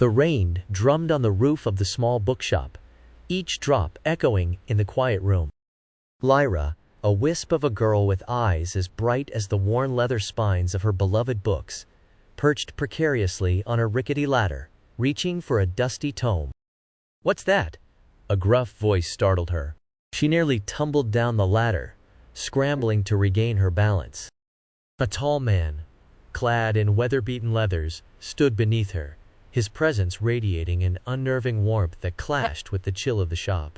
The rain drummed on the roof of the small bookshop, each drop echoing in the quiet room. Lyra, a wisp of a girl with eyes as bright as the worn leather spines of her beloved books, perched precariously on a rickety ladder, reaching for a dusty tome. "What's that?" A gruff voice startled her. She nearly tumbled down the ladder, scrambling to regain her balance. A tall man, clad in weather-beaten leathers, stood beneath her, his presence radiating an unnerving warmth that clashed with the chill of the shop.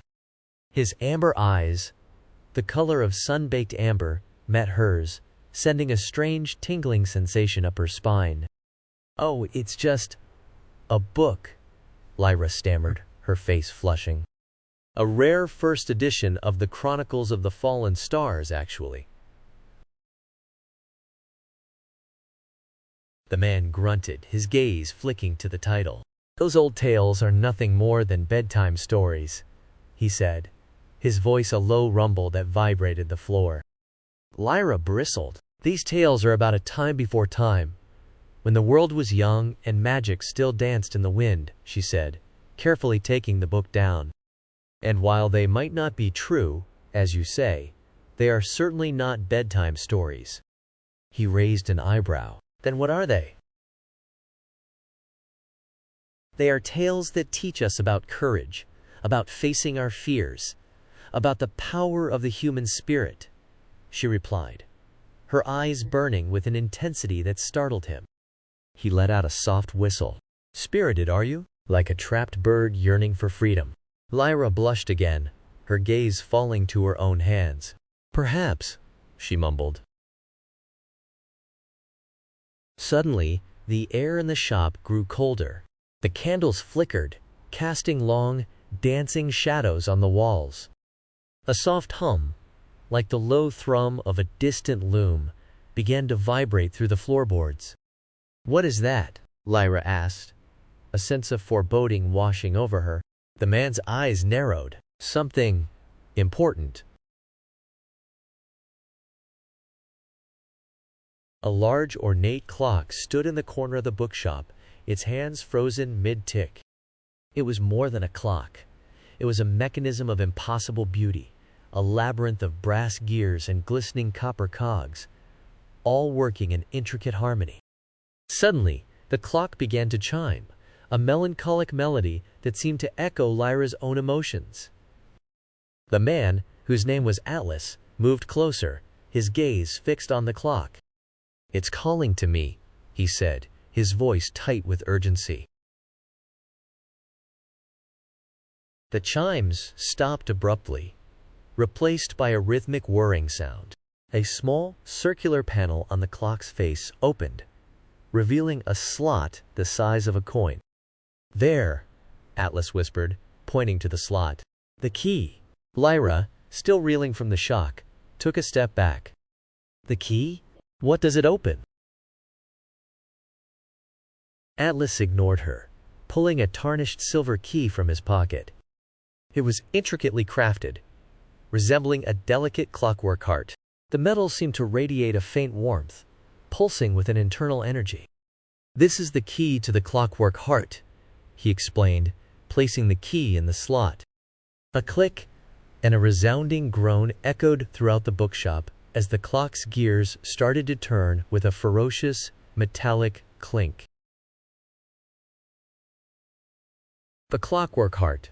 His amber eyes, the color of sun-baked amber, met hers, sending a strange tingling sensation up her spine. "Oh, it's just a book," Lyra stammered, her face flushing. "A rare first edition of the Chronicles of the Fallen Stars, actually." The man grunted, his gaze flicking to the title. "Those old tales are nothing more than bedtime stories," he said, his voice a low rumble that vibrated the floor. Lyra bristled. "These tales are about a time before time, when the world was young and magic still danced in the wind," she said, carefully taking the book down. "And while they might not be true, as you say, they are certainly not bedtime stories." He raised an eyebrow. "Then what are they?" "They are tales that teach us about courage, about facing our fears, about the power of the human spirit," she replied, her eyes burning with an intensity that startled him. He let out a soft whistle. "Spirited, are you? Like a trapped bird yearning for freedom." Lyra blushed again, her gaze falling to her own hands. "Perhaps," she mumbled. Suddenly, the air in the shop grew colder. The candles flickered, casting long, dancing shadows on the walls. A soft hum, like the low thrum of a distant loom, began to vibrate through the floorboards. "What is that?" Lyra asked, a sense of foreboding washing over her. The man's eyes narrowed. "Something important." A large, ornate clock stood in the corner of the bookshop, its hands frozen mid-tick. It was more than a clock. It was a mechanism of impossible beauty, a labyrinth of brass gears and glistening copper cogs, all working in intricate harmony. Suddenly, the clock began to chime, a melancholic melody that seemed to echo Lyra's own emotions. The man, whose name was Atlas, moved closer, his gaze fixed on the clock. "It's calling to me," he said, his voice tight with urgency. The chimes stopped abruptly, replaced by a rhythmic whirring sound. A small, circular panel on the clock's face opened, revealing a slot the size of a coin. "There," Atlas whispered, pointing to the slot. "The key." Lyra, still reeling from the shock, took a step back. "The key? What does it open?" Atlas ignored her, pulling a tarnished silver key from his pocket. It was intricately crafted, resembling a delicate clockwork heart. The metal seemed to radiate a faint warmth, pulsing with an internal energy. "This is the key to the Clockwork Heart," he explained, placing the key in the slot. A click and a resounding groan echoed throughout the bookshop as the clock's gears started to turn with a ferocious, metallic clink. "The Clockwork Heart.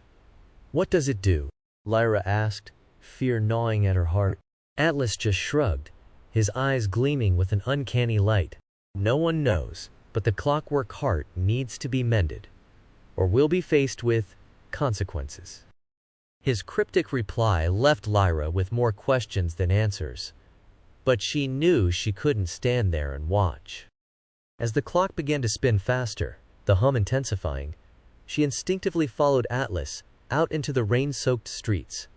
What does it do?" Lyra asked, fear gnawing at her heart. Atlas just shrugged, his eyes gleaming with an uncanny light. "No one knows, but the Clockwork Heart needs to be mended, or we'll be faced with consequences." His cryptic reply left Lyra with more questions than answers, but she knew she couldn't stand there and watch. As the clock began to spin faster, the hum intensifying, she instinctively followed Atlas out into the rain-soaked streets,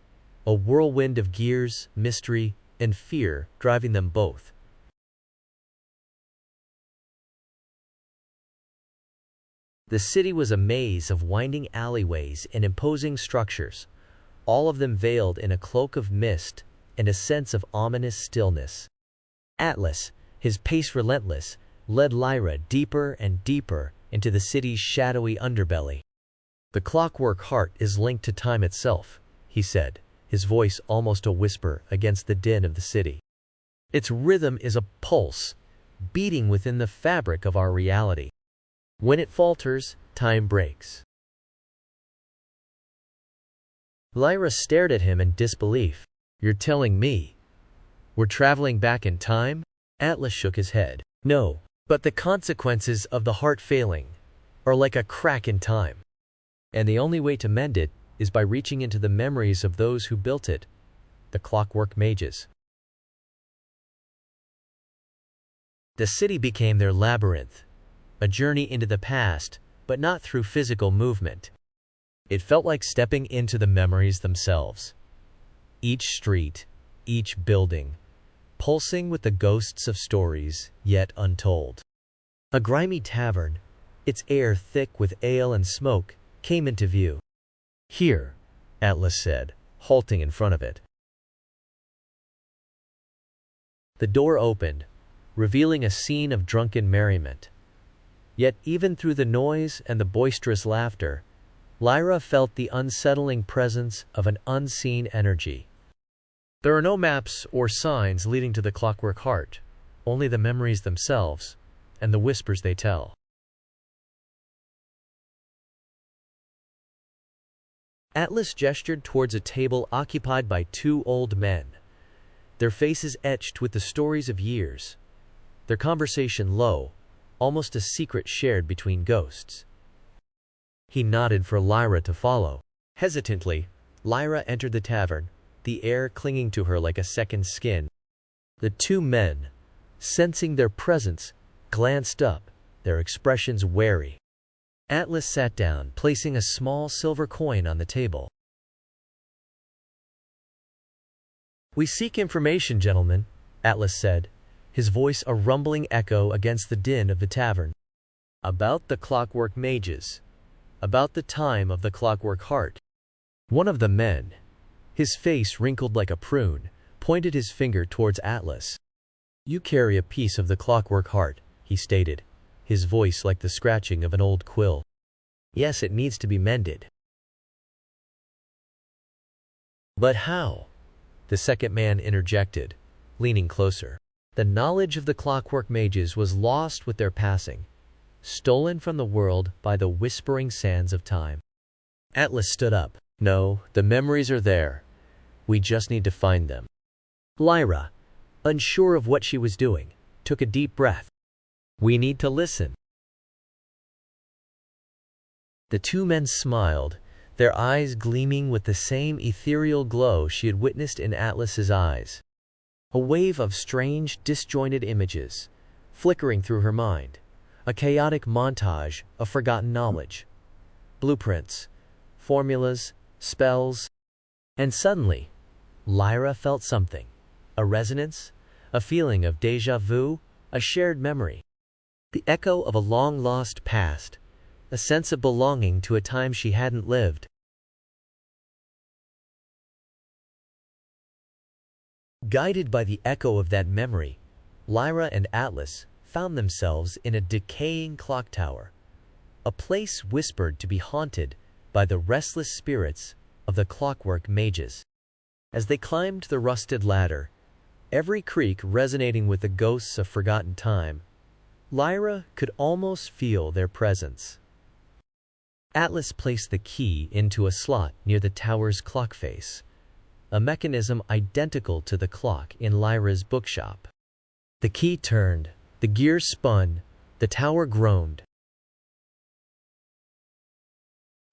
a whirlwind of gears, mystery, and fear driving them both. The city was a maze of winding alleyways and imposing structures, all of them veiled in a cloak of mist and a sense of ominous stillness. Atlas, his pace relentless, led Lyra deeper and deeper into the city's shadowy underbelly. "The Clockwork Heart is linked to time itself," he said, his voice almost a whisper against the din of the city. "Its rhythm is a pulse, beating within the fabric of our reality. When it falters, time breaks." Lyra stared at him in disbelief. "You're telling me we're traveling back in time?" Atlas shook his head. "No, but the consequences of the heart failing are like a crack in time. And the only way to mend it is by reaching into the memories of those who built it, the Clockwork Mages." The city became their labyrinth, a journey into the past, but not through physical movement. It felt like stepping into the memories themselves. Each street, each building, pulsing with the ghosts of stories yet untold. A grimy tavern, its air thick with ale and smoke, came into view. "Here," Atlas said, halting in front of it. The door opened, revealing a scene of drunken merriment. Yet even through the noise and the boisterous laughter, Lyra felt the unsettling presence of an unseen energy. There are no maps or signs leading to the Clockwork Heart, only the memories themselves and the whispers they tell. Atlas gestured towards a table occupied by two old men, their faces etched with the stories of years, their conversation low, almost a secret shared between ghosts. He nodded for Lyra to follow. Hesitantly, Lyra entered the tavern, the air clinging to her like a second skin. The two men, sensing their presence, glanced up, their expressions wary. Atlas sat down, placing a small silver coin on the table. "We seek information, gentlemen," Atlas said, his voice a rumbling echo against the din of the tavern. "About the Clockwork Mages. About the time of the Clockwork Heart." One of the men, his face wrinkled like a prune, pointed his finger towards Atlas. "You carry a piece of the Clockwork Heart," he stated, his voice like the scratching of an old quill. "Yes, it needs to be mended." "But how?" the second man interjected, leaning closer. "The knowledge of the Clockwork Mages was lost with their passing, stolen from the world by the whispering sands of time." Atlas stood up. "No, the memories are there. We just need to find them." Lyra, unsure of what she was doing, took a deep breath. "We need to listen." The two men smiled, their eyes gleaming with the same ethereal glow she had witnessed in Atlas's eyes. A wave of strange, disjointed images, flickering through her mind. A chaotic montage of forgotten knowledge. Blueprints, formulas, spells. And suddenly, Lyra felt something. A resonance, a feeling of déjà vu, a shared memory. The echo of a long-lost past, a sense of belonging to a time she hadn't lived. Guided by the echo of that memory, Lyra and Atlas found themselves in a decaying clock tower, a place whispered to be haunted by the restless spirits of the Clockwork Mages. As they climbed the rusted ladder, every creak resonating with the ghosts of forgotten time, Lyra could almost feel their presence. Atlas placed the key into a slot near the tower's clock face, a mechanism identical to the clock in Lyra's bookshop. The key turned, the gears spun, the tower groaned.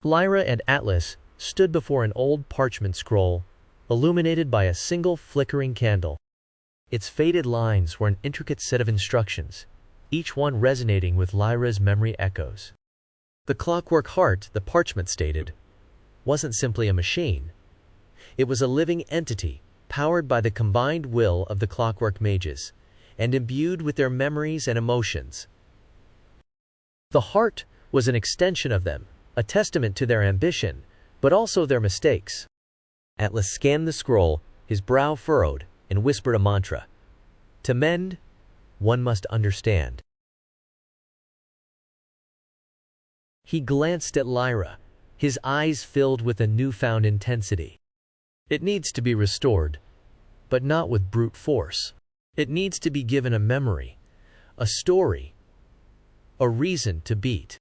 Lyra and Atlas stood before an old parchment scroll, illuminated by a single flickering candle. Its faded lines were an intricate set of instructions, each one resonating with Lyra's memory echoes. The Clockwork Heart, the parchment stated, wasn't simply a machine. It was a living entity, powered by the combined will of the Clockwork Mages, and imbued with their memories and emotions. The heart was an extension of them, a testament to their ambition, but also their mistakes. Atlas scanned the scroll, his brow furrowed, and whispered a mantra. To mend, one must understand. He glanced at Lyra, his eyes filled with a newfound intensity. It needs to be restored, but not with brute force. It needs to be given a memory, a story, a reason to beat.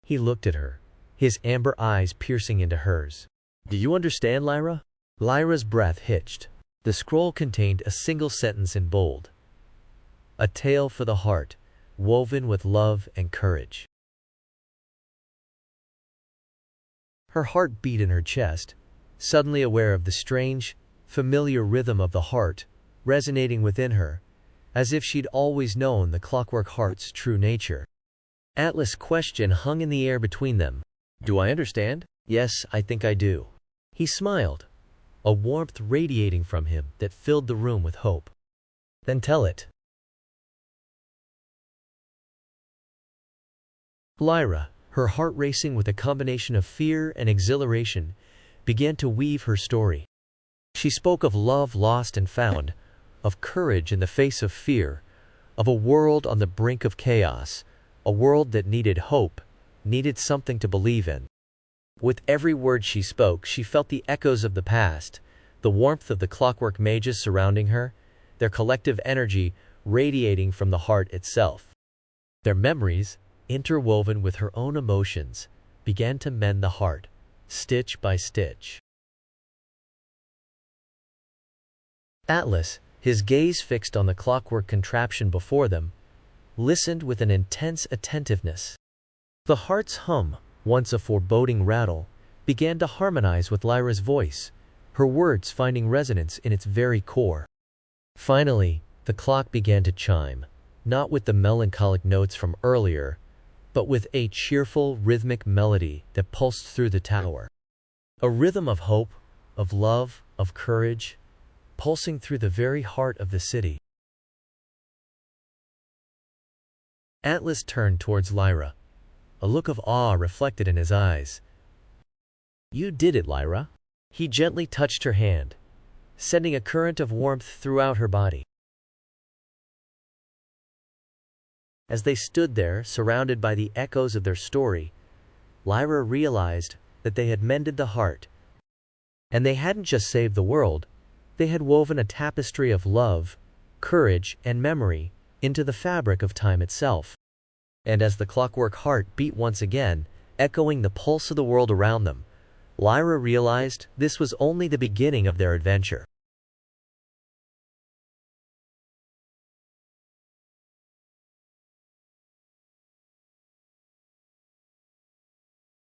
He looked at her, his amber eyes piercing into hers. Do you understand, Lyra? Lyra's breath hitched. The scroll contained a single sentence in bold. A tale for the heart, woven with love and courage. Her heart beat in her chest, suddenly aware of the strange, familiar rhythm of the heart resonating within her, as if she'd always known the Clockwork Heart's true nature. Atlas' question hung in the air between them. Do I understand? Yes, I think I do. He smiled, a warmth radiating from him that filled the room with hope. Then tell it. Lyra, her heart racing with a combination of fear and exhilaration, began to weave her story. She spoke of love lost and found, of courage in the face of fear, of a world on the brink of chaos, a world that needed hope, needed something to believe in. With every word she spoke, she felt the echoes of the past, the warmth of the Clockwork Mages surrounding her, their collective energy radiating from the heart itself. Their memories, interwoven with her own emotions, began to mend the heart, stitch by stitch. Atlas, his gaze fixed on the clockwork contraption before them, listened with an intense attentiveness. The heart's hum, once a foreboding rattle, began to harmonize with Lyra's voice, her words finding resonance in its very core. Finally, the clock began to chime, not with the melancholic notes from earlier, but with a cheerful, rhythmic melody that pulsed through the tower. A rhythm of hope, of love, of courage, pulsing through the very heart of the city. Atlas turned towards Lyra, a look of awe reflected in his eyes. You did it, Lyra. He gently touched her hand, sending a current of warmth throughout her body. As they stood there, surrounded by the echoes of their story, Lyra realized that they had mended the heart. And they hadn't just saved the world, they had woven a tapestry of love, courage, and memory into the fabric of time itself. And as the Clockwork Heart beat once again, echoing the pulse of the world around them, Lyra realized this was only the beginning of their adventure.